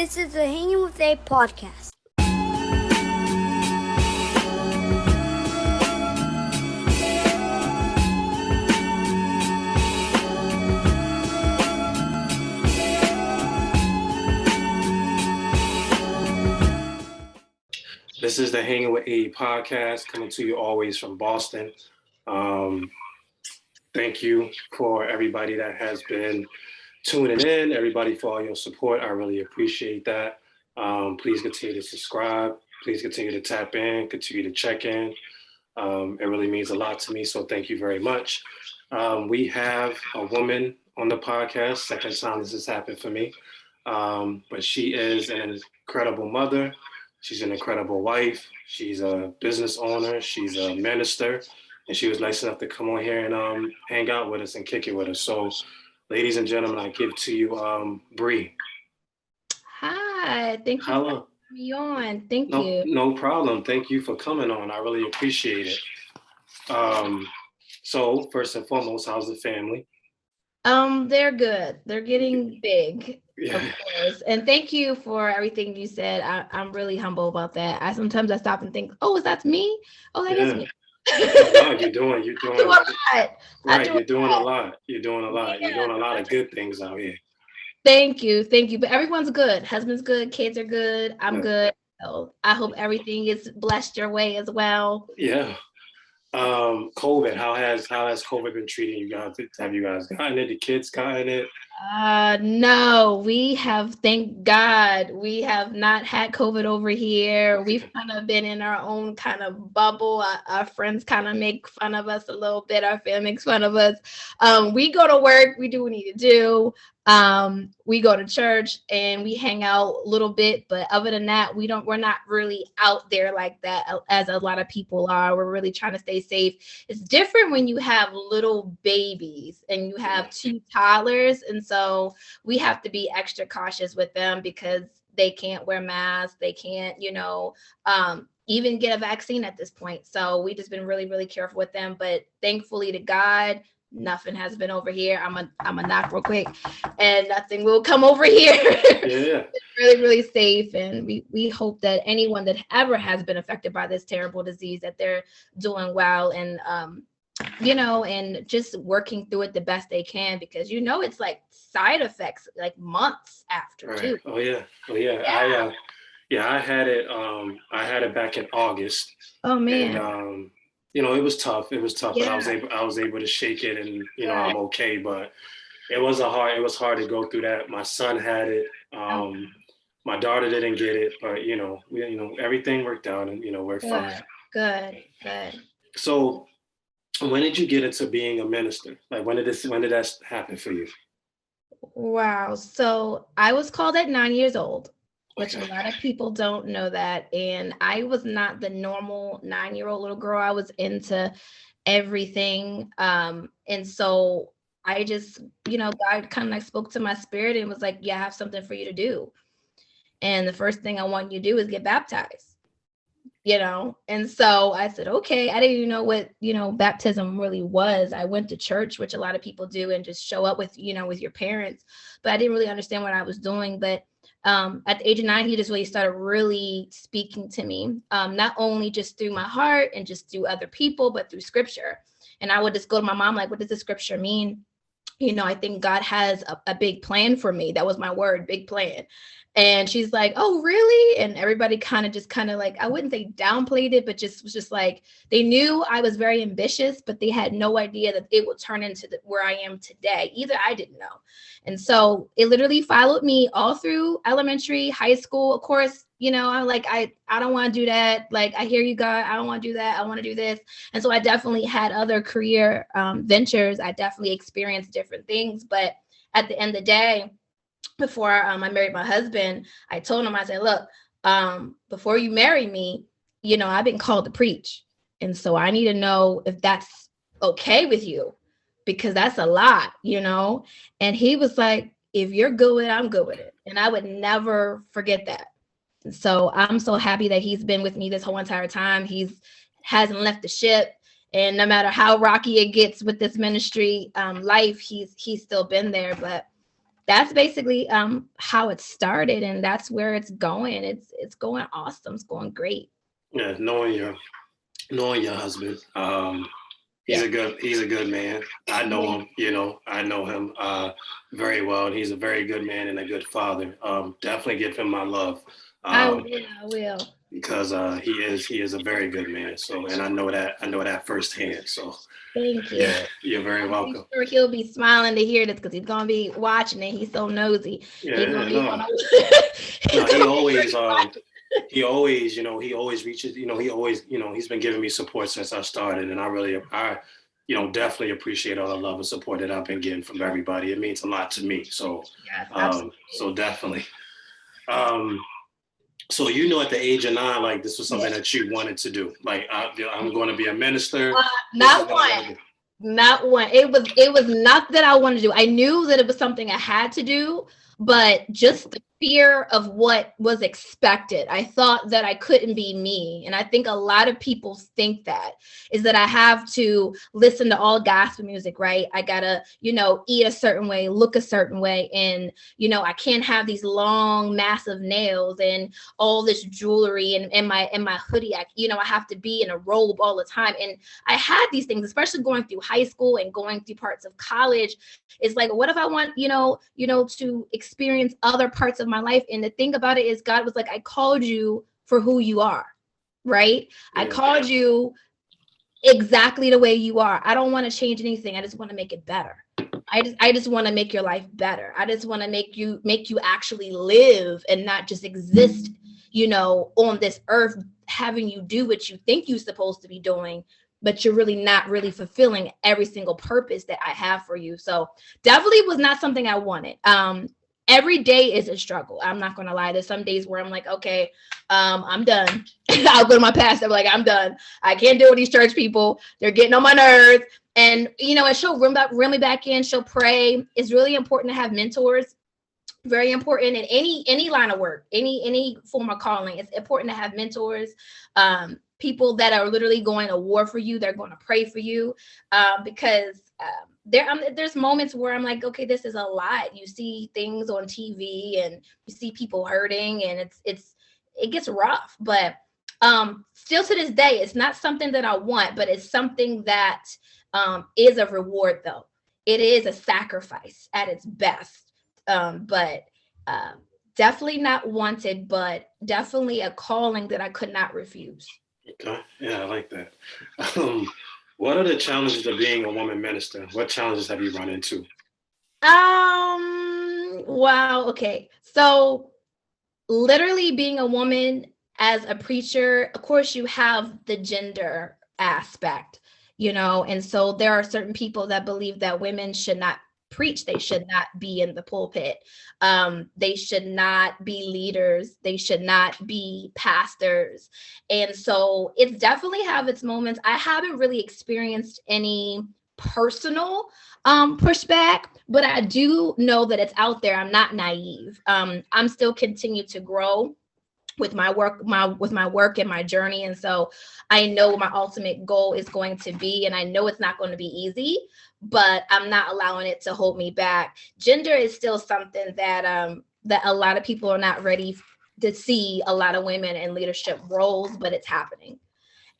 This is the Hanging with A podcast. This is the Hanging with A podcast, coming to you always from Boston. Thank you for everybody that has been tuning in, everybody for all your support. I really appreciate that. Please continue to subscribe. Please continue to tap in, continue to check in. It really means a lot to me, so thank you very much. We have a woman on the podcast, second time this has happened for me, but she is an incredible mother. She's an incredible wife. She's a business owner. She's a minister. And she was nice enough to come on here and hang out with us and kick it with us. So, ladies and gentlemen, I give to you Bree. Hi, thank you for having me on. Thank you. No problem. Thank you for coming on. I really appreciate it. So, first and foremost, how's the family? They're good. They're getting big, Yeah. of course. And thank you for everything you said. I'm really humble about that. I sometimes stop and think, oh, is that me? Oh, that is me. No, you're doing I do a lot. Right, you're doing a lot. You're doing a lot. You're doing a lot of good things out here. Thank you. But everyone's good. Husband's good. Kids are good. I'm good. So I hope everything is blessed your way as well. Yeah. COVID. How has COVID been treating you guys? Have you guys gotten it? The kids gotten it? No, we have, thank God, we have not had COVID over here. We've kind of been in our own kind of bubble. Our friends kind of make fun of us a little bit. Our family makes fun of us. We go to work. We do what we need to do. We go to church and we hang out a little bit, but other than that, we're not really out there like that as a lot of people are. We're really trying to stay safe. It's different when you have little babies and you have 2 toddlers. And so we have to be extra cautious with them because they can't wear masks. They can't, even get a vaccine at this point. So we just been really, really careful with them, but thankfully to God, nothing has been over here. I'm a knock real quick and nothing will come over here. Yeah. It's really, really safe. And we hope that anyone that ever has been affected by this terrible disease, that they're doing well and, and just working through it the best they can, because, it's like side effects, like months after Right. too. Oh yeah. I had it back in August. Oh man. And, it was tough. But I was able to shake it and, I'm okay. But it was hard to go through that. My son had it. My daughter didn't get it, but, everything worked out and, we're fine. Good. So when did you get into being a minister? Like when did that happen for you? Wow. So I was called at 9 years old, which Okay. a lot of people don't know that. And I was not the normal 9-year-old little girl. I was into everything. And so I just, God kind of like spoke to my spirit and was like, yeah, I have something for you to do. And the first thing I want you to do is get baptized, And so I said, okay, I didn't even know what, baptism really was. I went to church, which a lot of people do, and just show up with, with your parents, but I didn't really understand what I was doing. But at the age of 9, he just really started really speaking to me, not only just through my heart and just through other people, but through scripture. And I would just go to my mom, like, what does the scripture mean? I think God has a big plan for me. That was my word, big plan. And she's like, oh, really? And everybody kind of like, I wouldn't say downplayed it, but was just like, they knew I was very ambitious, but they had no idea that it would turn into where I am today. Either I didn't know. And so it literally followed me all through elementary, high school. Of course, I'm like, I don't want to do that. Like, I hear you, God. I don't want to do that. I want to do this. And so I definitely had other career ventures. I definitely experienced different things. But at the end of the day, before I married my husband, I told him, I said, look, before you marry me, I've been called to preach. And so I need to know if that's okay with you, because that's a lot, And he was like, if you're good with it, I'm good with it. And I would never forget that. So I'm so happy that he's been with me this whole entire time. Hasn't left the ship. And no matter how rocky it gets with this ministry life, he's still been there. But that's basically how it started, and that's where it's going. It's going awesome. It's going great. Yeah, knowing your husband. Yeah. He's a good man. I know Yeah. him, I know him very well, and he's a very good man and a good father. Definitely give him my love. Um, I will. because he is a very good man. So, and I know that firsthand. So, Thank yeah, you. you're very I'm pretty welcome. sure he'll be smiling to hear this because he's gonna be watching it. He's so nosy. Yeah, He's yeah, gonna be no, wanna no. he's He gonna always he always reaches. He always he's been giving me support since I started, and I definitely appreciate all the love and support that I've been getting from everybody. It means a lot to me. So, yes, absolutely. so definitely. Um, So at the age of 9, like this was something that you wanted to do. Like I'm going to be a minister. This is Not what I'm one. going to do. Not one. It was not that I wanted to do. I knew that it was something I had to do, but just the fear of what was expected. I thought that I couldn't be me. And I think a lot of people think that is that I have to listen to all gospel music, right? I gotta, eat a certain way, look a certain way. And, I can't have these long, massive nails and all this jewelry and my hoodie. I have to be in a robe all the time. And I had these things, especially going through high school and going through parts of college. It's like, what if I want, to experience other parts of my life? And the thing about it is God was like, I called you for who you are, right? I Yeah. called you exactly the way you are. I don't want to change anything. I just want to make it better. I just want to make your life better. I just want to make you actually live and not just exist, on this earth, having you do what you think you're supposed to be doing, but you're really not really fulfilling every single purpose that I have for you. So definitely was not something I wanted. Every day is a struggle. I'm not going to lie. There's some days where I'm like, okay, I'm done. I'll go to my pastor. I'm like, I'm done. I can't deal with these church people. They're getting on my nerves. And, and she'll reel me back in. She'll pray. It's really important to have mentors. Very important in any line of work, any form of calling. It's important to have mentors, people that are literally going to war for you. They're going to pray for you, because there's moments where I'm like, okay, this is a lot. You see things on TV and you see people hurting, and it gets rough. But still to this day, it's not something that I want, but it's something that is a reward, though. It is a sacrifice at its best. But definitely not wanted, but definitely a calling that I could not refuse. Okay. Yeah, I like that. What are the challenges of being a woman minister? What challenges have you run into? Wow. Okay. So literally being a woman as a preacher, of course, you have the gender aspect, and so there are certain people that believe that women should not preach. They should not be in the pulpit. They should not be leaders. They should not be pastors. And so it's definitely have its moments. I haven't really experienced any personal pushback, but I do know that it's out there. I'm not naive. I'm still continue to grow with my work and my journey. And so I know my ultimate goal is going to be, and I know it's not going to be easy, but I'm not allowing it to hold me back. Gender is still something that that a lot of people are not ready to see a lot of women in leadership roles, but it's happening.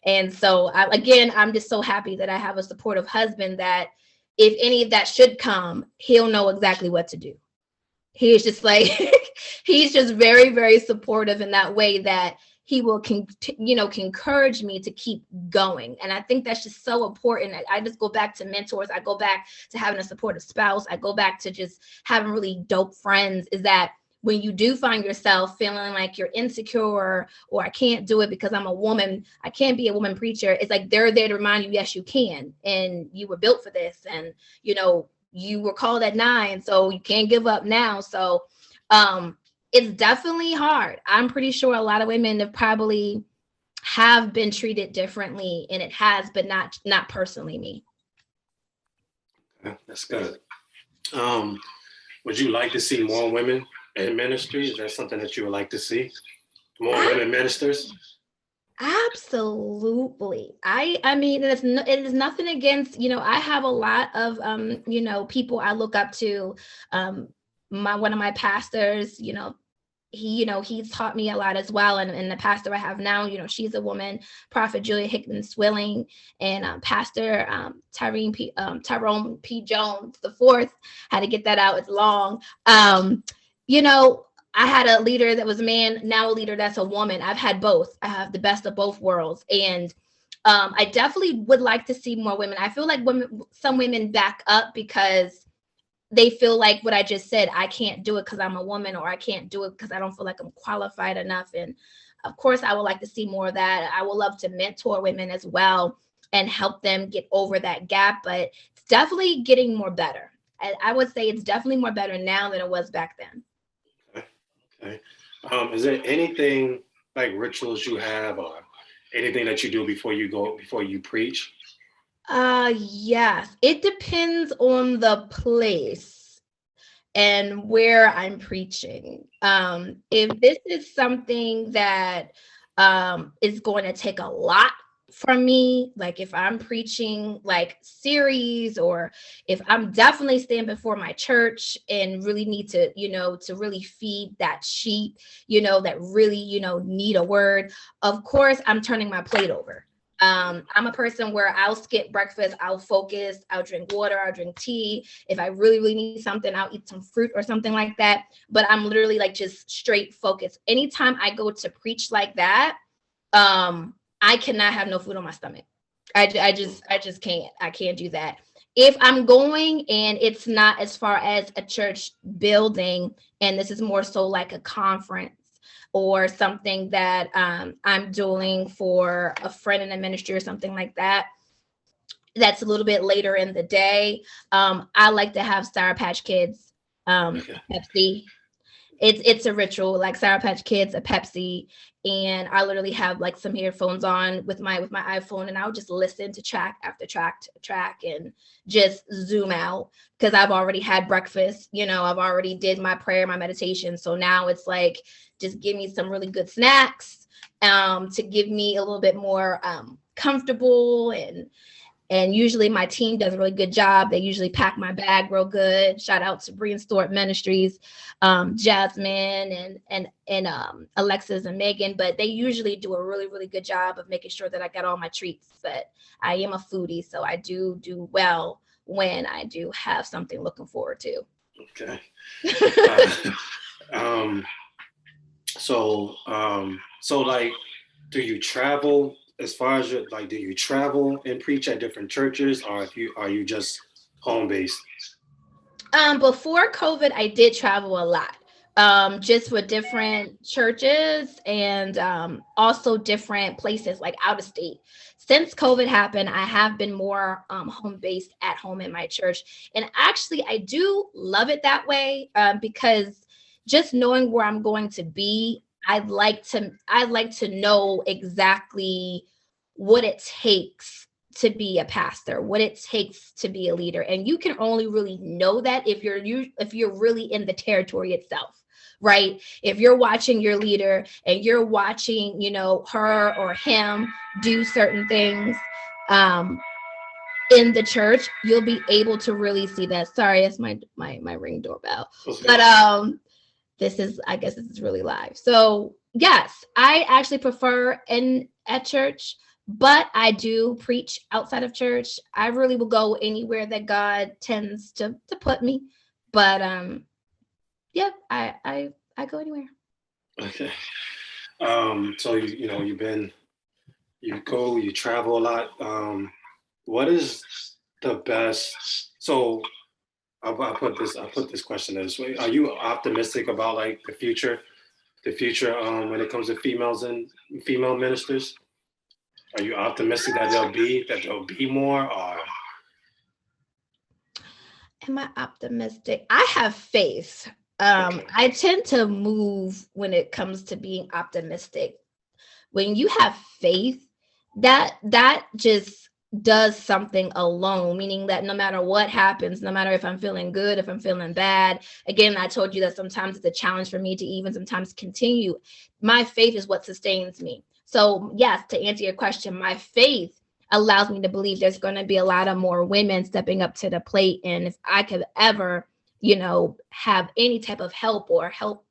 And so I'm just so happy that I have a supportive husband that if any of that should come, he'll know exactly what to do. He's just like, he's just very, very supportive in that way that he will can encourage me to keep going. And I think that's just so important. I just go back to mentors. I go back to having a supportive spouse. I go back to just having really dope friends, is that when you do find yourself feeling like you're insecure or I can't do it because I'm a woman, I can't be a woman preacher. It's like they're there to remind you, yes, you can. And you were built for this. And, you were called at 9, so you can't give up now. So it's definitely hard. I'm pretty sure a lot of women have been treated differently, and it has, but not personally me. Yeah, that's good. Would you like to see more women in ministry? Is that something that you would like to see? More women ministers? Absolutely. I mean, it is nothing against, I have a lot of, people I look up to, one of my pastors, he's taught me a lot as well. And the pastor I have now, she's a woman, Prophet Julia Hickman Swilling, and Pastor Tyrone P. Jones the fourth. Had to get that out. It's long. I had a leader that was a man, now a leader that's a woman. I've had both. I have the best of both worlds. And I definitely would like to see more women. I feel like some women back up because they feel like what I just said, I can't do it because I'm a woman, or I can't do it because I don't feel like I'm qualified enough. And of course, I would like to see more of that. I would love to mentor women as well and help them get over that gap, but it's definitely getting more better. I would say it's definitely more better now than it was back then. Okay. Is there anything like rituals you have or anything that you do before you preach? Yes, it depends on the place and where I'm preaching. If this is something that is going to take a lot from me, like if I'm preaching like series, or if I'm definitely standing before my church and really need to, to really feed that sheep, that really, need a word, of course, I'm turning my plate over. I'm a person where I'll skip breakfast, I'll focus, I'll drink water, I'll drink tea. If I really, really need something, I'll eat some fruit or something like that. But I'm literally like just straight focused. Anytime I go to preach like that, I cannot have no food on my stomach. I just can't. I can't do that. If I'm going and it's not as far as a church building, and this is more so like a conference or something that I'm doing for a friend in a ministry or something like that, that's a little bit later in the day. I like to have Sour Patch Kids, Pepsi. It's a ritual, like Sour Patch Kids, a Pepsi, and I literally have like some earphones on with my iPhone, and I'll just listen to track after track to track and just zoom out because I've already had breakfast. I've already did my prayer, my meditation. So now it's like, just give me some really good snacks to give me a little bit more comfortable. And usually my team does a really good job. They usually pack my bag real good. Shout out to Bree and Stewart Ministries, Jasmine and Alexis and Megan. But they usually do a really, really good job of making sure that I got all my treats. But I am a foodie, so I do well when I do have something looking forward to. Okay. So like, do you travel? As far as do you travel and preach at different churches, or are you just home based? Before COVID, I did travel a lot, just with different churches and also different places like out of state. Since COVID happened, I have been more home based at home in my church, and actually, I do love it that way because just knowing where I'm going to be, I'd like to know exactly what it takes to be a pastor, what it takes to be a leader. And you can only really know that if you're really in the territory itself, right? If you're watching your leader and you're watching, her or him do certain things in the church, you'll be able to really see that. Sorry, it's my Ring doorbell. Okay. But I guess this is really live. So yes, I actually prefer at church, but I do preach outside of church. I really will go anywhere that God tends to put me. But yeah, I go anywhere. Okay. So you travel a lot. What is the best? So I'll put this question this way: are you optimistic about like the future when it comes to females and female ministers? Are you optimistic that there'll be more, or? Am I optimistic? I have faith. Okay. I tend to move when it comes to being optimistic. When you have faith, that just does something alone, meaning that no matter what happens, no matter if I'm feeling good, if I'm feeling bad, again, I told you that sometimes it's a challenge for me to even sometimes continue. My faith is what sustains me. So yes, to answer your question, my faith allows me to believe there's going to be a lot of more women stepping up to the plate. And if I could ever have any type of help or help,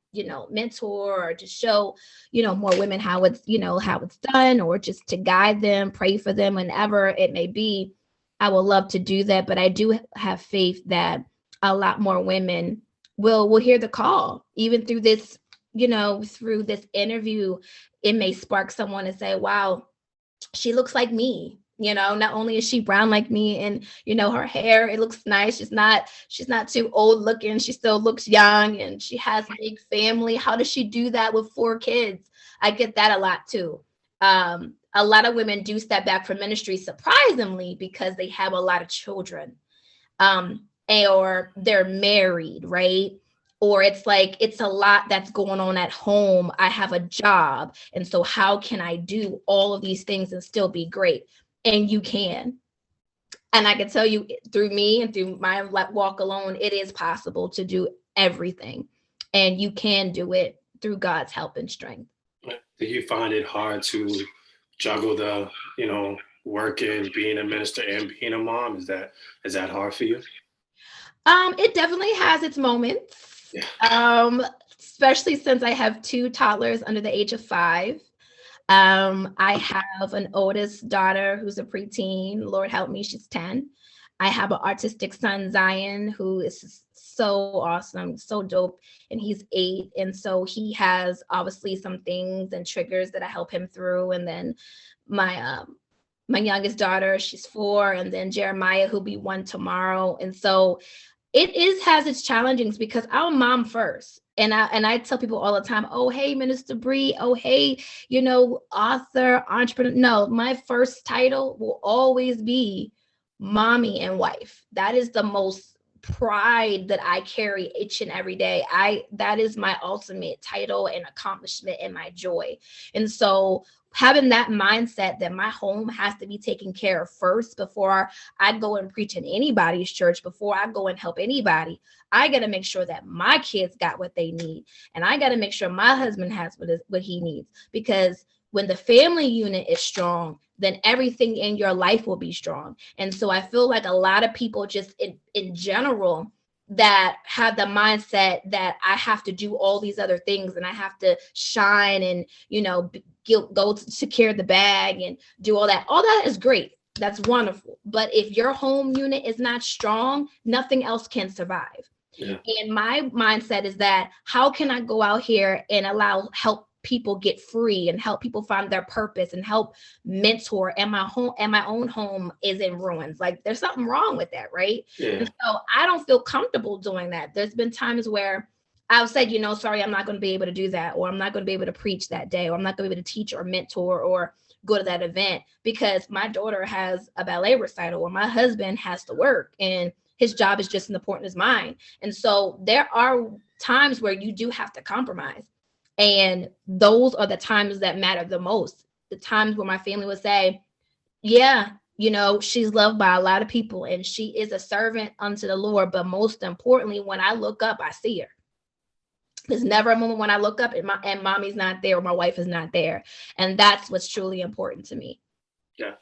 mentor, or just show, more women how it's done, or just to guide them, pray for them, whenever it may be, I would love to do that. But I do have faith that a lot more women will hear the call, even through this, through this interview. It may spark someone to say, wow, she looks like me. Not only is she brown like me, and her hair, it looks nice. She's not too old looking. She still looks young, and she has a big family. How does she do that with 4 kids? I get that a lot too. A lot of women do step back from ministry, surprisingly, because they have a lot of children, or they're married, right? Or it's like, it's a lot that's going on at home. I have a job. And so how can I do all of these things and still be great? And you can. And I can tell you, through me and through my walk alone, it is possible to do everything. And you can do it through God's help and strength. Do you find it hard to juggle the, working, being a minister, and being a mom? Is that hard for you? It definitely has its moments. Yeah. Especially since I have 2 toddlers under the age of 5. I have an oldest daughter who's a preteen. Lord help me, she's 10. I have an artistic son, Zion, who is so awesome, so dope, and he's 8. And so he has obviously some things and triggers that I help him through. And then my youngest daughter, she's 4, and then Jeremiah, who'll be 1 tomorrow. And so has its challenges, because I'm mom first. And I tell people all the time, oh, hey, Minister Bree, oh, hey, author, entrepreneur. No, my first title will always be mommy and wife. That is the most pride that I carry each and every day. That is my ultimate title and accomplishment and my joy. And so having that mindset that my home has to be taken care of first before I go and preach in anybody's church, before I go and help anybody, I got to make sure that my kids got what they need. And I got to make sure my husband has what he needs. Because when the family unit is strong, then everything in your life will be strong. And so I feel like a lot of people just in general that have the mindset that I have to do all these other things, and I have to shine and, go to secure the bag and do all that. All that is great. That's wonderful. But if your home unit is not strong, nothing else can survive. Yeah. And my mindset is that, how can I go out here and help people get free and help people find their purpose and help mentor, and my own home is in ruins? Like, there's something wrong with that, right? Yeah. And so I don't feel comfortable doing that. There's been times where I've said, sorry, I'm not going to be able to do that, or I'm not going to be able to preach that day, or I'm not going to be able to teach or mentor or go to that event, because my daughter has a ballet recital, or my husband has to work, and his job is just as important as mine. And so there are times where you do have to compromise. And those are the times that matter the most. The times where my family would say, yeah, she's loved by a lot of people, and she is a servant unto the Lord. But most importantly, when I look up, I see her. There's never a moment when I look up and mommy's not there, or my wife is not there. And that's what's truly important to me. Yeah.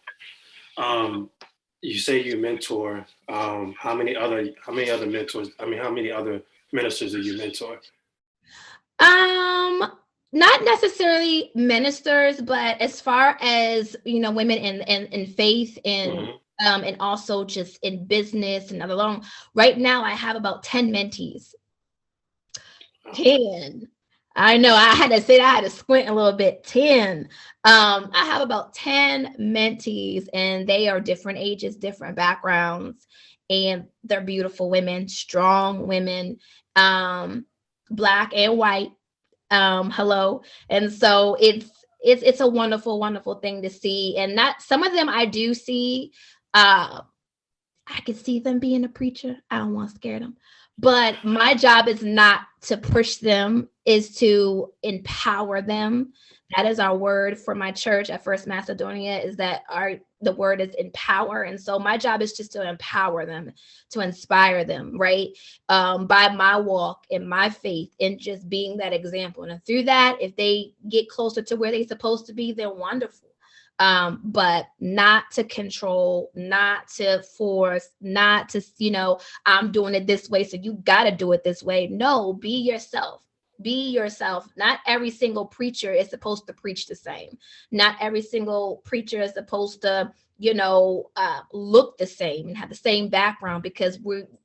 You say you mentor. How many other mentors? How many other ministers do you mentor? Not necessarily ministers, but as far as, women in faith and, mm-hmm. And also just in business and other long. Right now, I have about 10 mentees. 10. I know I had to squint a little bit. 10. I have about 10 mentees, and they are different ages, different backgrounds, and they're beautiful women, strong women, Black and white. Hello. And so it's a wonderful, wonderful thing to see. And that some of them I do see, I could see them being a preacher. I don't want to scare them. But my job is not to push them, is to empower them. That is our word for my church at First Macedonia, is that the word is empower. And so my job is just to empower them, to inspire them, right? By my walk and my faith and just being that example. And through that, if they get closer to where they're supposed to be, they're wonderful. but not to control, not to force, not to, I'm doing it this way, so you got to do it this way. No, be yourself. Be yourself. Not every single preacher is supposed to preach the same. Not every single preacher is supposed to, look the same and have the same background, because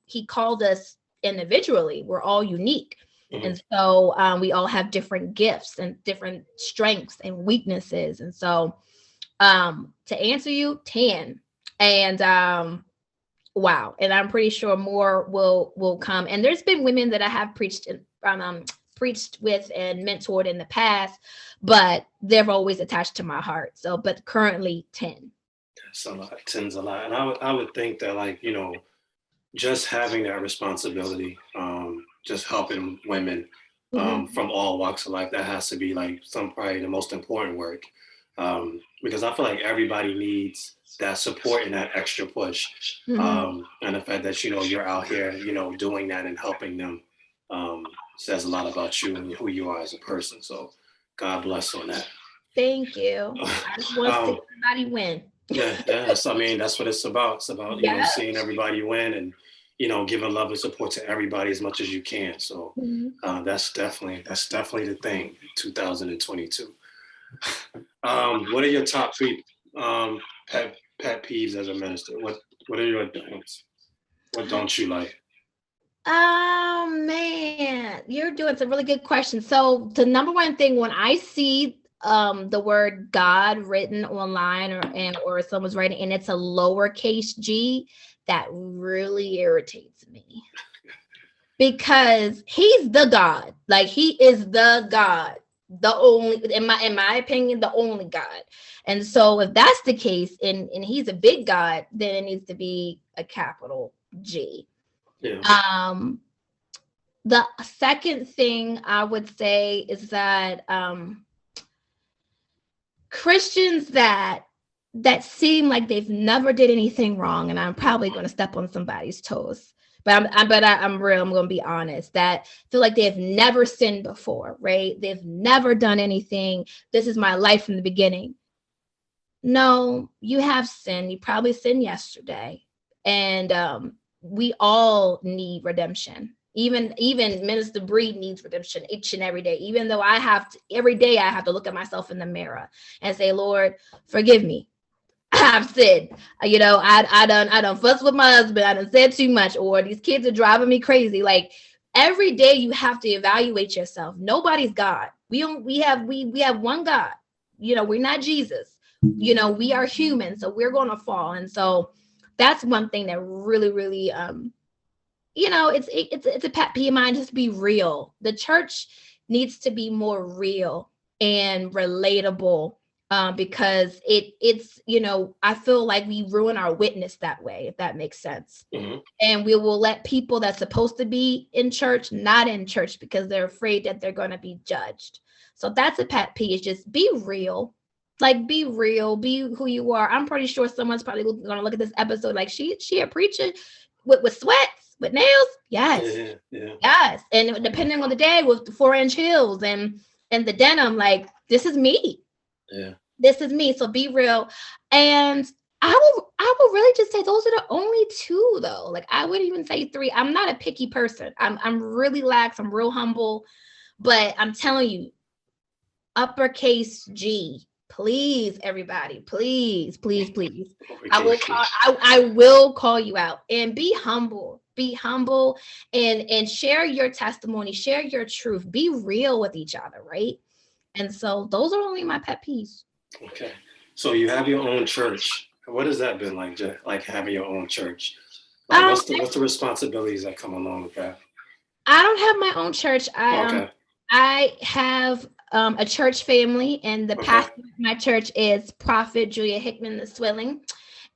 he called us individually. We're all unique. Mm-hmm. And so we all have different gifts and different strengths and weaknesses. And so to answer you, 10. And wow. And I'm pretty sure more will come. And there's been women that I have preached with and mentored in the past, but they're always attached to my heart. So, but currently 10. That's a lot. 10's a lot. And I would think that, like, just having that responsibility, just helping women from all walks of life, that has to be like probably the most important work. Because I feel like everybody needs that support and that extra push. And the fact that, you're out here, doing that and helping them says a lot about you and who you are as a person. So God bless on that. Thank you. I just want to see everybody win. Yeah. So, I mean, that's what it's about. It's about, seeing everybody win and, giving love and support to everybody as much as you can. So that's definitely the thing, 2022. What are your top 3 pet peeves as a minister? What are your don'ts? What don't you like? Oh man, you're doing some really good questions. So the number one thing, when I see the word God written online or someone's writing and it's a lowercase g, that really irritates me. Because he's the God. Like, he is the God. The only, in my opinion, the only God. And so if that's the case, and he's a big God, then it needs to be a capital G. Yeah. The second thing I would say is that Christians that seem like they've never did anything wrong, and I'm probably going to step on somebody's toes, but I'm real. I'm going to be honest. That feel like they have never sinned before, right? They've never done anything. This is my life from the beginning. No, you have sinned. You probably sinned yesterday, and we all need redemption. Even Minister Breed needs redemption each and every day. Even though every day I have to look at myself in the mirror and say, Lord, forgive me. I've sinned. I done fussed with my husband. I done said too much, or these kids are driving me crazy. Like, every day you have to evaluate yourself. Nobody's God. We have one God. We're not Jesus. We are human, so we're going to fall. And so that's one thing that really, really, it's a pet peeve of mine. Just be real. The church needs to be more real and relatable, because it's I feel like we ruin our witness that way, if that makes sense. Mm-hmm. And we will let people that's supposed to be in church not in church because they're afraid that they're going to be judged. So that's a pet peeve. Just be real. Like, be real, be who you are. I'm pretty sure someone's probably going to look at this episode like, she a preacher with sweats, with nails. Yes. Yeah. Yes. And depending on the day, with the 4-inch heels and the denim, like, this is me. Yeah. This is me. So be real. And I will really just say those are the only 2, though. Like, I wouldn't even say 3. I'm not a picky person. I'm really lax. I'm real humble. But I'm telling you, uppercase G. Please, everybody, please. I will call you out, and be humble and share your testimony, share your truth, be real with each other. Right. And so those are only my pet peeves. Okay. So you have your own church. What has that been like, like having your own church? Like, what's the responsibilities that come along with that? I don't have my own church. I have a church family, and the pastor of my church is Prophet Julia Hickman the Swilling,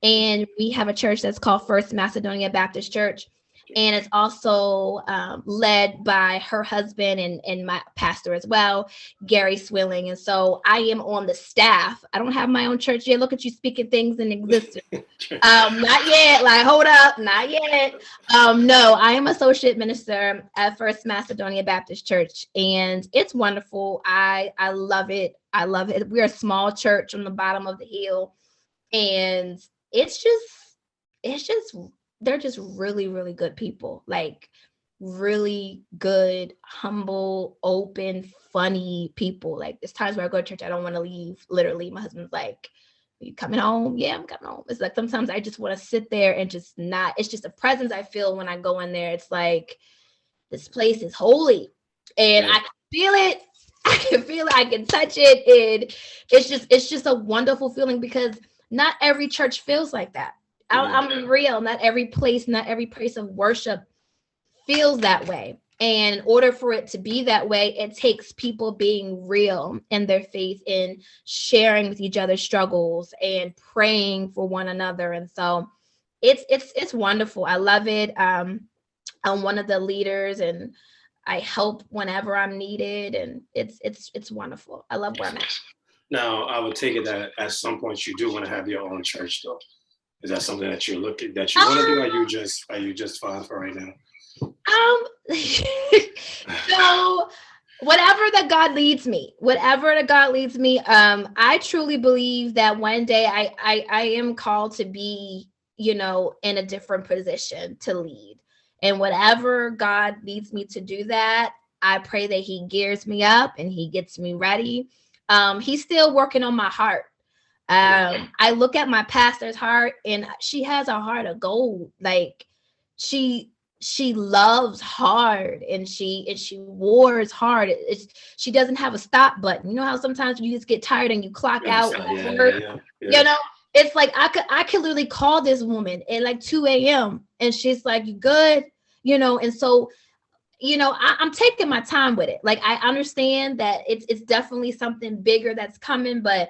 and we have a church that's called First Macedonia Baptist Church. And it's also led by her husband and my pastor as well, Gary Swilling. And so I am on the staff. I don't have my own church yet. Look at you speaking things in existence. Not yet. Like, hold up, not yet. No, I am associate minister at First Macedonia Baptist Church, and it's wonderful. I love it. I love it. We're a small church on the bottom of the hill, and it's just they're just really, really good people. Like really good, humble, open, funny people. Like there's times where I go to church, I don't want to leave. Literally, my husband's like, "Are you coming home?" "Yeah, I'm coming home." It's like sometimes I just want to sit there and just not. It's just a presence I feel when I go in there. It's like this place is holy, and I can feel it. I can feel it. I can touch it, and it's just a wonderful feeling because not every church feels like that. I'm real. Not every place of worship feels that way. And in order for it to be that way, it takes people being real in their faith and sharing with each other's struggles and praying for one another. And so it's wonderful. I love it. I'm one of the leaders and I help whenever I'm needed. And it's wonderful. I love where I'm at. Now, I would take it that at some point you do want to have your own church, though. Is that something that you want to do? Or are you just fine for right now? So whatever that God leads me, I truly believe that one day I am called to be, in a different position to lead. And whatever God leads me to do that, I pray that he gears me up and he gets me ready. He's still working on my heart. I look at my pastor's heart and she has a heart of gold. Like she loves hard and she wars hard. She doesn't have a stop button. You know how sometimes you just get tired and you clock out. It's like I could literally call this woman at like 2 a.m. and she's like, "You good?" And so I'm taking my time with it. Like I understand that it's definitely something bigger that's coming, but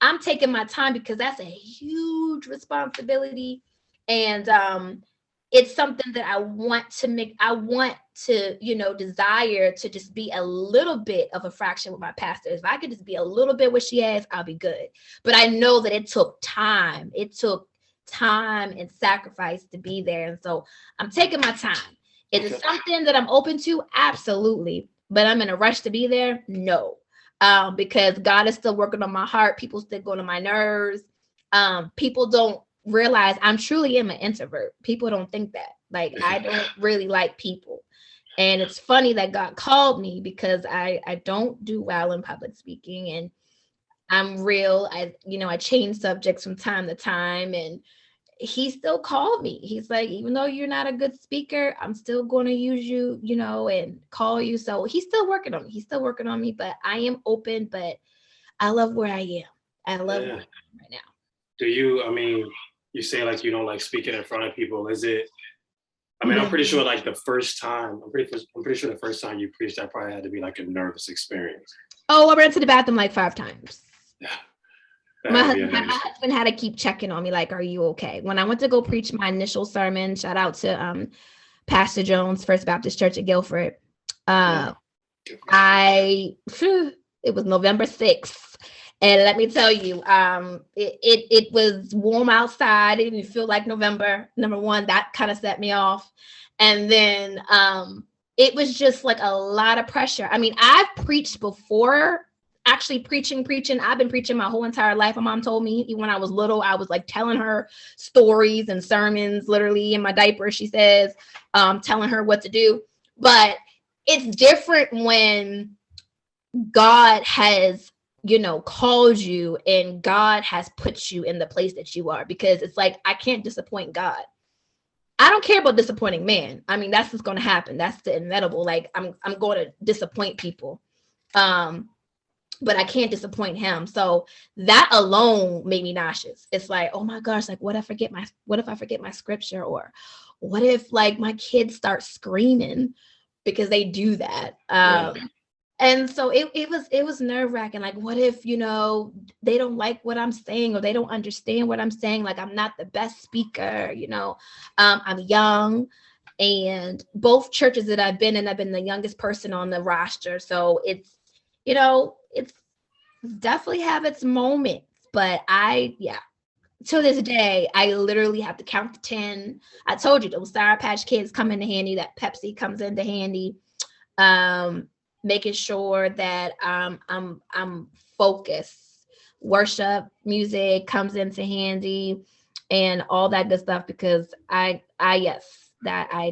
I'm taking my time because that's a huge responsibility. And it's something that I want to desire to just be a little bit of a fraction with my pastor. If I could just be a little bit what she has, I'll be good. But I know that it took time. It took time and sacrifice to be there. And so I'm taking my time. Is it something that I'm open to? Absolutely. But I'm in a rush to be there? No. Because God is still working on my heart. People still going to my nerves. People don't realize I'm truly am an introvert. People don't think that. Like I don't really like people. And it's funny that God called me because I don't do well in public speaking and I'm real. I change subjects from time to time and he still called me. He's like, even though you're not a good speaker, I'm still going to use you, and call you. So he's still working on me. But I am open, but I love where I am. I love where I am right now. Do you, you say like you don't like speaking in front of people. Is it, I'm pretty sure like I'm pretty sure the first time you preached, that probably had to be like a nervous experience. Oh, I ran to the bathroom like 5 times. Yeah. My husband had to keep checking on me, like, "Are you okay?" When I went to go preach my initial sermon, shout out to Pastor Jones, First Baptist Church at Guilford. It was November 6th. And let me tell you, it was warm outside. It didn't feel like November. Number one, that kind of set me off. And then it was just like a lot of pressure. I've preached before. Actually preaching. I've been preaching my whole entire life. My mom told me even when I was little, I was like telling her stories and sermons, literally in my diaper, she says, telling her what to do. But it's different when God has, called you and God has put you in the place that you are, because it's like, I can't disappoint God. I don't care about disappointing man. That's what's going to happen. That's the inevitable. Like I'm going to disappoint people. But I can't disappoint him. So that alone made me nauseous. It's like, oh my gosh, like what if I forget my scripture? Or what if like my kids start screaming because they do that? And so it was nerve-wracking. Like, what if, they don't like what I'm saying or they don't understand what I'm saying? Like I'm not the best speaker, I'm young. And both churches that I've been in, I've been the youngest person on the roster. So it's, you know, it's definitely have its moments. But to this day, I literally have to count to 10. I told you those Sour Patch Kids come into handy, that Pepsi comes into handy. Making sure that I'm focused. Worship music comes into handy and all that good stuff, because I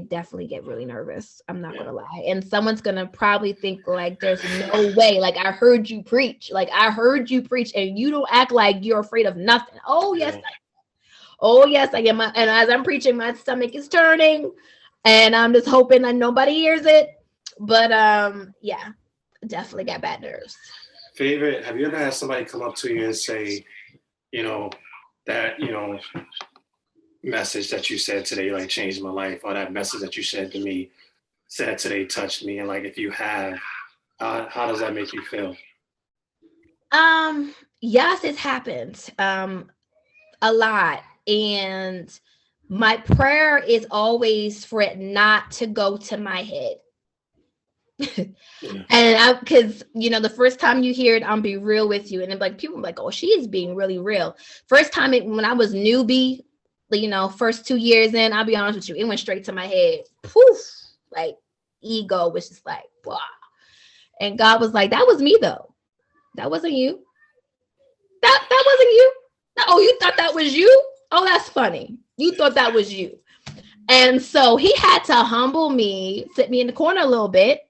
definitely get really nervous. I'm not gonna lie. And someone's gonna probably think like there's no way. Like, I heard you preach. Like, I heard you preach and you don't act like you're afraid of nothing. Oh yes, I am. And as I'm preaching, my stomach is turning and I'm just hoping that nobody hears it. But definitely got bad nerves. Favorite, have you ever had somebody come up to you and say, that, message that you said today, like, changed my life, or that message that you said to me, said today, touched me? And like, if you have, how does that make you feel? Yes, it's happened a lot. And my prayer is always for it not to go to my head. And because the first time you hear it, I'll be real with you, and then like people are like, oh, she is being really real. First time when I was newbie, first 2 years in, I'll be honest with you, it went straight to my head. Poof, like ego was just like, wow. And God was like, that was me though. That wasn't you. That wasn't you. Oh, you thought that was you? Oh, that's funny. You thought that was you. And so he had to humble me, sit me in the corner a little bit.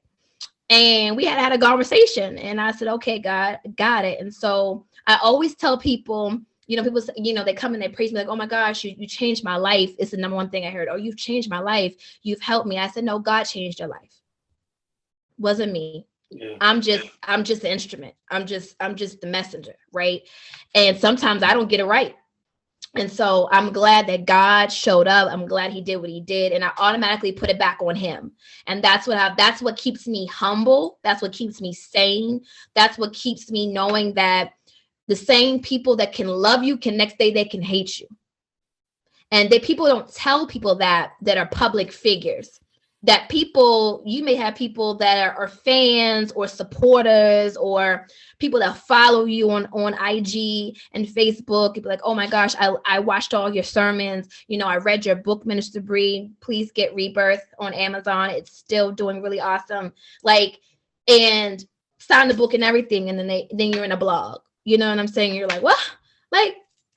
And we had a conversation, and I said, okay, God, got it. And so I always tell people, people, they come and they praise me like, oh my gosh, you changed my life. It's the number one thing I heard. Oh, you've changed my life. You've helped me. I said, no, God changed your life. Wasn't me. Yeah. I'm just the instrument. I'm just the messenger. Right. And sometimes I don't get it right. And so I'm glad that God showed up. I'm glad he did what he did. And I automatically put it back on him. And that's what keeps me humble. That's what keeps me sane. That's what keeps me knowing that the same people that can love you next day, they can hate you. And people don't tell people that are public figures. That you may have people that are fans or supporters or people that follow you on IG and Facebook. You'd be like, oh my gosh, I watched all your sermons. I read your book, Minister Bree. Please get Rebirth on Amazon. It's still doing really awesome. And sign the book and everything. And then you're in a blog. You know what I'm saying? You're like, what? Like,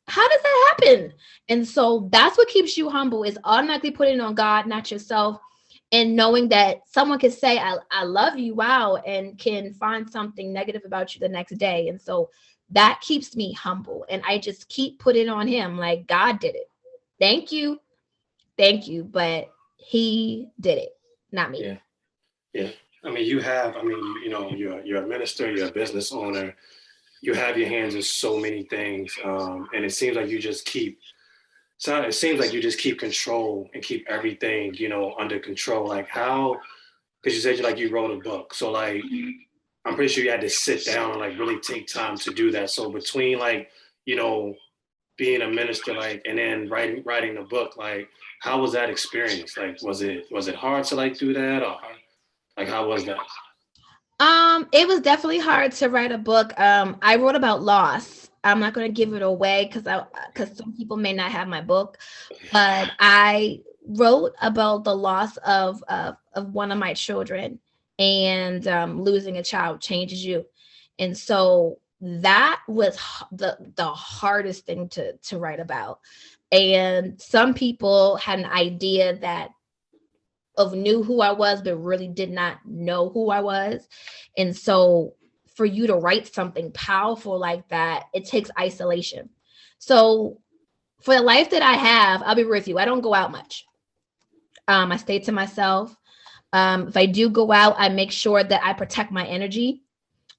how does that happen? And so that's what keeps you humble, is automatically putting it on God, not yourself. And knowing that someone can say, I love you, wow, and can find something negative about you the next day. And so that keeps me humble. And I just keep putting on him, like, God did it. Thank you. But he did it, not me. Yeah. I mean, you're a minister, you're a business owner. You have your hands in so many things. And it seems like you just keep control and keep everything, under control. Like, how, because you said you wrote a book. So like, I'm pretty sure you had to sit down and like really take time to do that. So between being a minister, and then writing the book, how was that experience? Like, was it hard to do that, or how was that? It was definitely hard to write a book. I wrote about loss. I'm not going to give it away because some people may not have my book, but I wrote about the loss of one of my children, and losing a child changes you. And so that was the hardest thing to write about. And some people had an idea knew who I was, but really did not know who I was. And so for you to write something powerful like that, it takes isolation. So for the life that I have, I'll be with you, I don't go out much. I stay to myself. If I do go out, I make sure that I protect my energy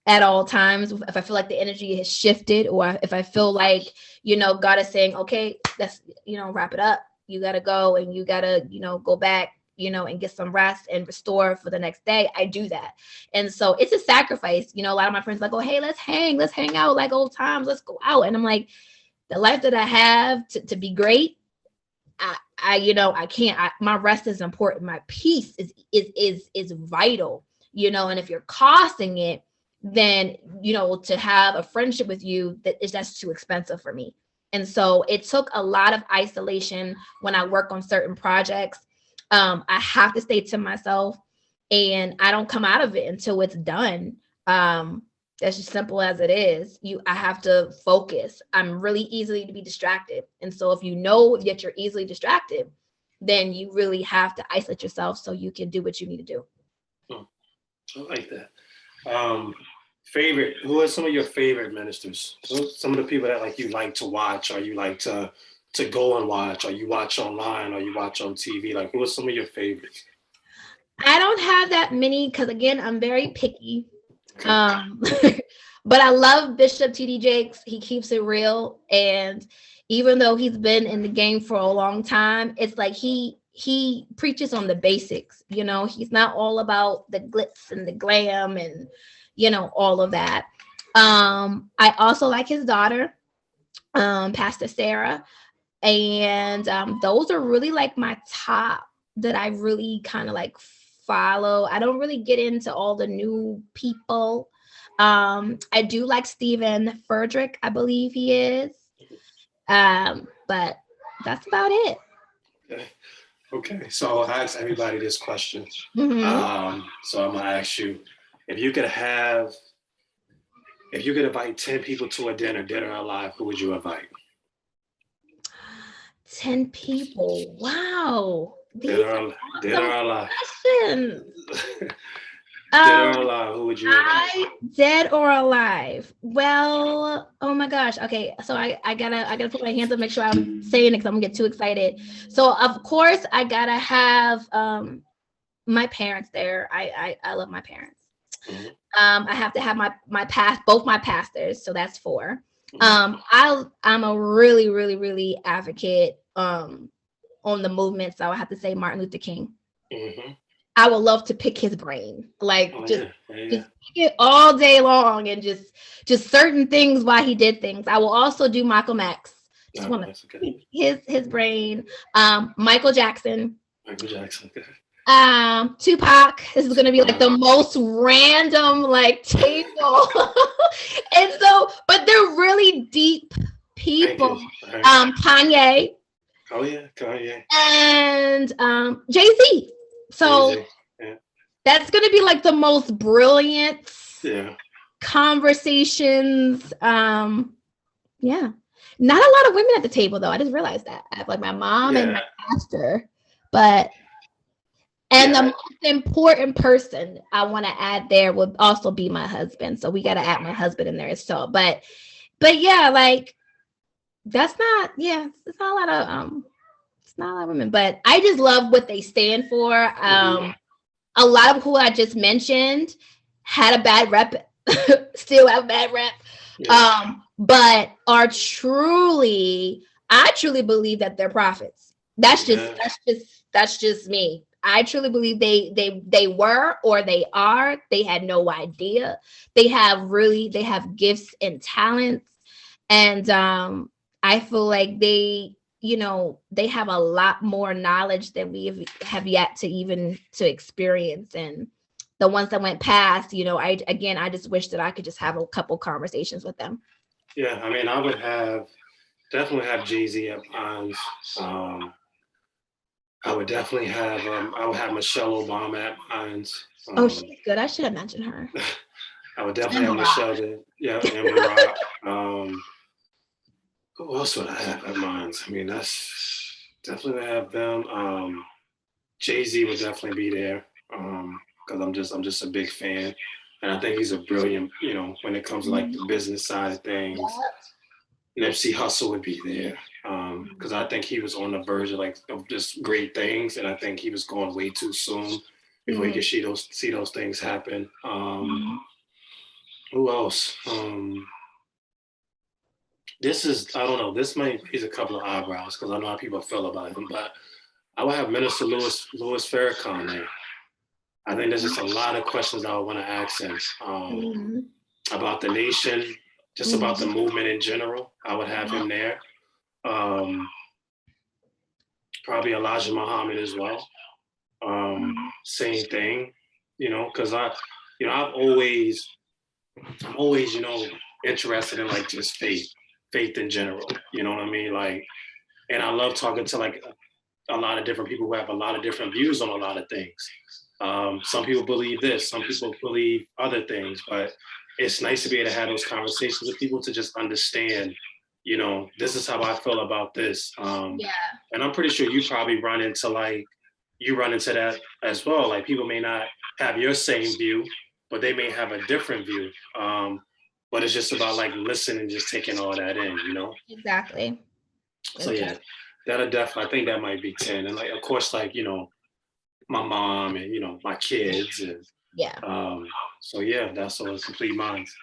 at all times. If I feel like the energy has shifted, or if I feel like, God is saying, okay, let's, wrap it up. You got to go, and you got to, go back, and get some rest and restore for the next day. I do that. And so it's a sacrifice. A lot of my friends are like, oh, hey, let's hang out like old times. Let's go out. And I'm like, the life that I have to be great, I can't, my rest is important. My peace is vital, and if you're costing it, then, to have a friendship with you that's too expensive for me. And so it took a lot of isolation when I work on certain projects. I have to stay to myself, and I don't come out of it until it's done. That's just simple as it is. I have to focus. I'm really easily to be distracted. And so if you know that you're easily distracted, then you really have to isolate yourself so you can do what you need to do. I like that. Who are some of your favorite ministers? Some of the people that you like to watch, or you like to go and watch, or you watch online, or you watch on TV? Like, who are some of your favorites? I don't have that many because, again, I'm very picky. Okay. But I love Bishop T.D. Jakes. He keeps it real. And even though he's been in the game for a long time, it's like he preaches on the basics. He's not all about the glitz and the glam and, all of that. I also like his daughter, Pastor Sarah. And those are really like my top that I really kind of like follow. I don't really get into all the new people. I do like Stephen Furtick, I believe he is. But that's about it. Okay. So I ask everybody this question. Mm-hmm. So I'm gonna ask you, if you could invite 10 people to a dinner, dead or alive, who would you invite? 10 people. Wow. Dead or alive. Questions. Dead or alive, who would you invite? Dead or alive? Well, oh my gosh. Okay, so I gotta put my hands up, make sure I'm saying it because I'm gonna get too excited. So of course I gotta have my parents there. I love my parents. Mm-hmm. I have to have both my pastors, so that's 4. Mm-hmm. I'm a really, really, really advocate on the movement, so I have to say Martin Luther King. Mm-hmm. I would love to pick his brain, just pick it all day long, and just certain things why he did things. I will also do Malcolm X. Just want to pick his brain. Michael Jackson. Tupac. This is gonna be like the most random table, and so, but they're really deep people. Kanye. Oh yeah, Kanye. And Jay-Z. So that's going to be like the most brilliant conversations. Yeah. Not a lot of women at the table, though. I just realized that. I have my mom and my pastor. The most important person I want to add there would also be my husband. So we got to add my husband in there as well. But yeah, that's not, it's not a lot of, it's not a lot of women, but I just love what they stand for. A lot of who I just mentioned had a bad rep, still have a bad rep, but I truly believe that they're prophets. That's just me. I truly believe they were, or they are. They had no idea. They have gifts and talents, and I feel like they have a lot more knowledge than we have yet to experience. And the ones that went past, I just wish that I could just have a couple conversations with them. Yeah, I mean, I would definitely have Jay-Z at times. I would definitely have Michelle Obama at times. Oh, she's good. I should have mentioned her. I would definitely have Michelle there. Yeah, and who else would I have at mine? I mean, that's definitely have them. Jay-Z would definitely be there because I'm just a big fan, and I think he's a brilliant. When it comes to the business side of things. Nipsey Hussle would be there because I think he was on the verge of just great things, and I think he was going way too soon before he could see those things happen. Who else? This might raise a couple of eyebrows because I know how people feel about him, but I would have Minister Louis Farrakhan there. I think there's just a lot of questions I would want to ask him about the nation, just about the movement in general. I would have him there. probably Elijah Muhammad as well. Same thing, because I've I'm always, interested in like just faith in general. You know what I mean? Like, and I love talking to like a lot of different people who have a lot of different views on a lot of things. Some people believe this, some people believe other things, but it's nice to be able to have those conversations with people to just understand, this is how I feel about this. Yeah. And I'm pretty sure you probably run into that as well. Like people may not have your same view, but they may have a different view. But it's just about like listening, just taking all that in. Exactly. So yeah, that'll definitely, I think that might be 10. And like, of course, like, my mom and, my kids. And Yeah. so yeah, that's all complete minds.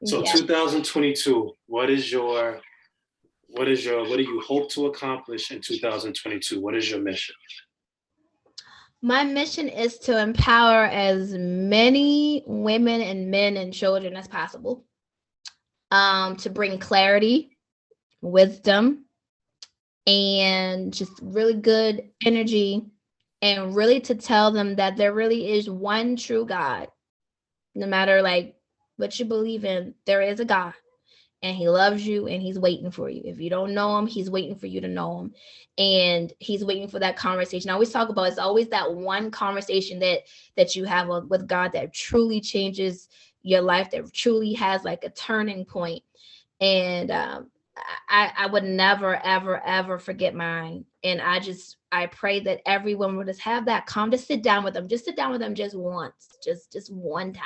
So Yeah. 2022, what do you hope to accomplish in 2022? What is your mission? My mission is to empower as many women and men and children as possible. To bring clarity, wisdom, and just really good energy, and really to tell them that there really is one true God. No matter like what you believe in, there is a God, and he loves you, and he's waiting for you. If you don't know him, he's waiting for you to know him, and he's waiting for that conversation. I always talk about, it's always that one conversation that you have with God that truly changes your life, that truly has like a turning point. And I would never, ever, ever forget mine. And I pray that everyone would just have that just sit down with them just once, just one time.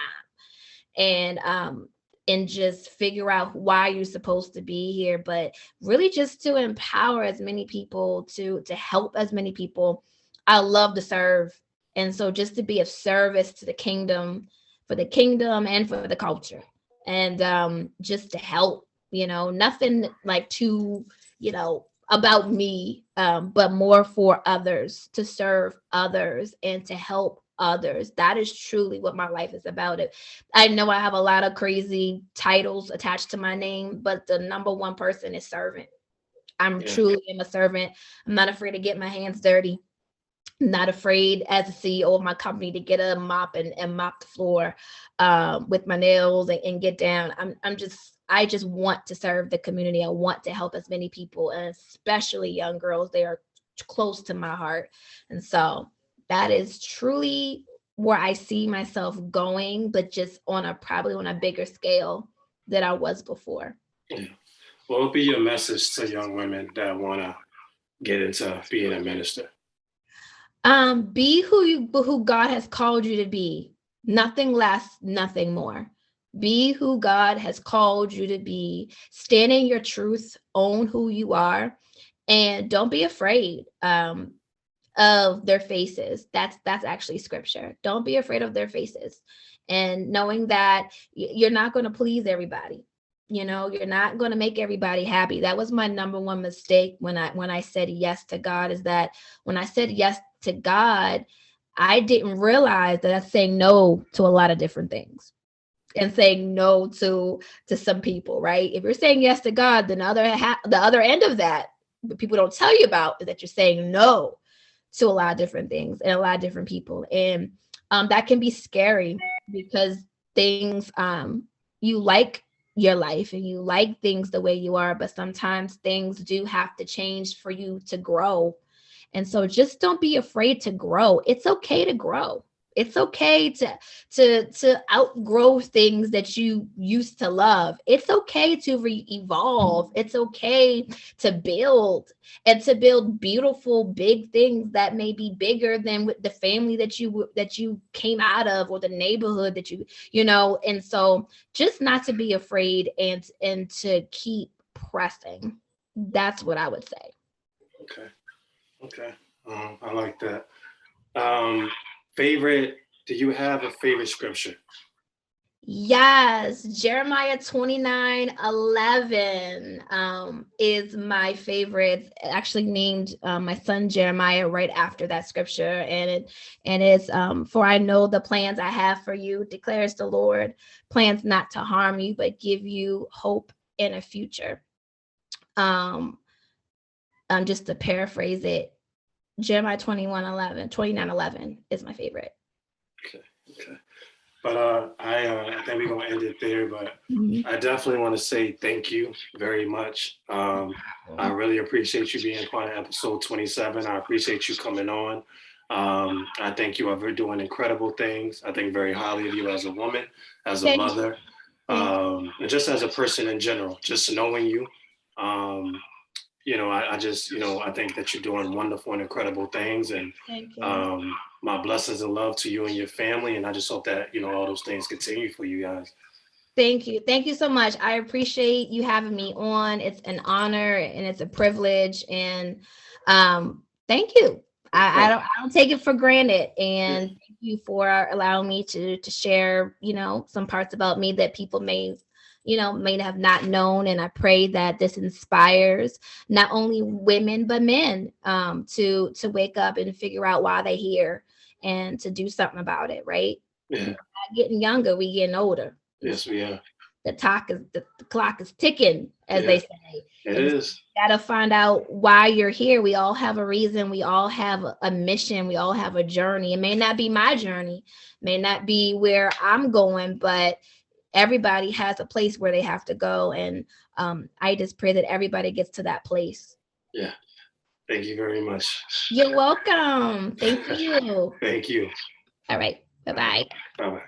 And just figure out why you're supposed to be here, but really just to empower as many people, to help as many people. I love to serve. And so just to be of service to the kingdom, for the kingdom and for the culture. And just to help, nothing like too, about me, but more for others, to serve others and to help others. That is truly what my life is about. I know I have a lot of crazy titles attached to my name, but the number one person is servant. I'm truly am a servant. I'm not afraid to get my hands dirty. I'm not afraid as a CEO of my company to get a mop and mop the floor with my nails and get down. I just want to serve the community. I want to help as many people, and especially young girls. They are close to my heart. And so that is truly where I see myself going, but just probably on a bigger scale than I was before. Yeah. What would be your message to young women that want to get into being a minister? Be who God has called you to be. Nothing less, nothing more. Be who God has called you to be. Stand in your truth, own who you are, and don't be afraid of their faces. That's actually scripture. Don't be afraid of their faces, and knowing that you're not going to please everybody. You're not going to make everybody happy. That was my number one mistake when I said yes to God, is that when I said yes to God, I didn't realize that I'm saying no to a lot of different things, and saying no to some people, right? If you're saying yes to God, then the other end of that, what people don't tell you about, is that you're saying no to a lot of different things and a lot of different people. And that can be scary, because things, you like your life and you like things the way you are, but sometimes things do have to change for you to grow. And so just don't be afraid to grow. It's okay to grow. It's okay to outgrow things that you used to love. It's okay to evolve. It's okay to build, and to build beautiful, big things that may be bigger than the family that you came out of, or the neighborhood that and so just not to be afraid, and to keep pressing. That's what I would say. Okay. I like that. Do you have a favorite scripture? Yes, Jeremiah 29:11 is my favorite. Actually named my son Jeremiah right after that scripture, and it's for I know the plans I have for you, declares the Lord, plans not to harm you, but give you hope in a future. Just to paraphrase it, Jeremiah 29:11 is my favorite. Okay. But I think we're gonna end it there. But I definitely want to say thank you very much. I really appreciate you being part of episode 27. I appreciate you coming on. I think you are doing incredible things. I think very highly of you as a woman, as a Thank mother, and just as a person in general. Just knowing you, I just, I think that you're doing wonderful and incredible things. And Thank you. my blessings and love to you and your family. And I just hope that, all those things continue for you guys. Thank you. Thank you so much. I appreciate you having me on. It's an honor and it's a privilege. And thank you. I don't take it for granted. And thank you for allowing me to share, some parts about me that people may have not known. And I pray that this inspires not only women but men to wake up and figure out why they're here and to do something about it, right? Yeah. We're not getting younger, we getting older. Yes, we are. The clock is ticking, as they say. It is. You gotta find out why you're here. We all have a reason. We all have a mission. We all have a journey. It may not be my journey, may not be where I'm going, but everybody has a place where they have to go. And I just pray that everybody gets to that place. Yeah. Thank you very much. You're welcome. Thank you. Thank you. All right. Bye-bye. Bye-bye.